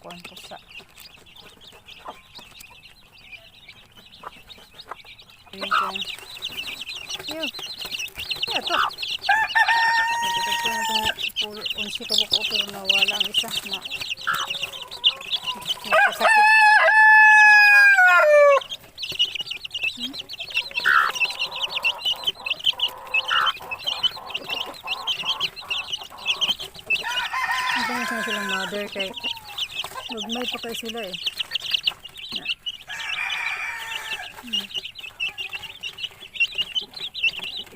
kuan pusa. Dito. Yo. Ito. Ito ko na itong unsi ka buko pero nawala ang isa na. Sakit. Ito na silang mother kay magmay pa kayo sila eh.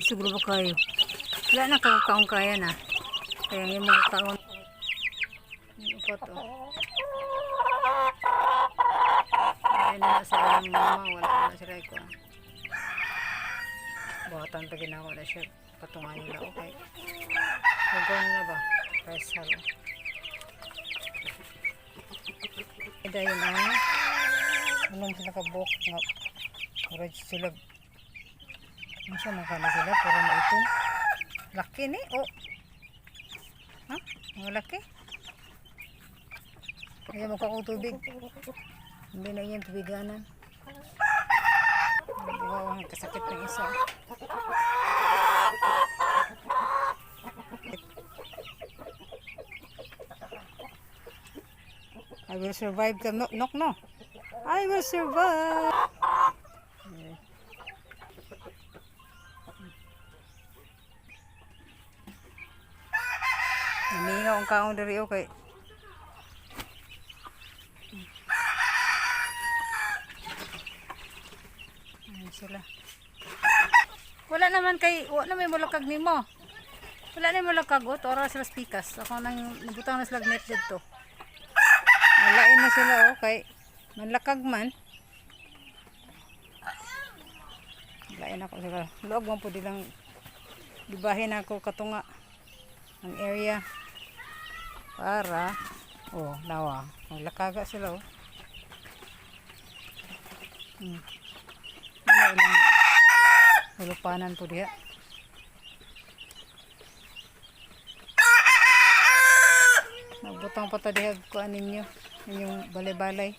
Siguro ba kayo? Wala na kakakaon kaya na. Kaya yung magkakaon. Yung upat o. Kaya na sa mama. Wala na sila ko. Buhatan pa ginawa na siya. Patungan nila. Okay. Hugaw nila ba? Rice halo. Ida yun ano. Anong sila kabok nga. Orange sila. Masa makana sila pero na ito. Laki ni. Oh. Ha? Mga laki. Kaya magkakong tubig. Hindi na yan tubiganan. Wow, ang kasakit ng isa. I will survive ka. No, no. I will survive. Namingaw ang kaong dari okay. Ayan sila. Wala naman kay, wala may mulakag nimo. Wala na mulakag o, tora sila spikas. Ako nang nabutang na sila net dito. Malain na sila okay. Manlakag man. Lain ako sila. Luag mo po dilang dibahin ako katunga ang area para nawa maglakaga sila ilang hulupanan po diha. Nagbutang pa ta diha kuan ninyo yung balay-balay.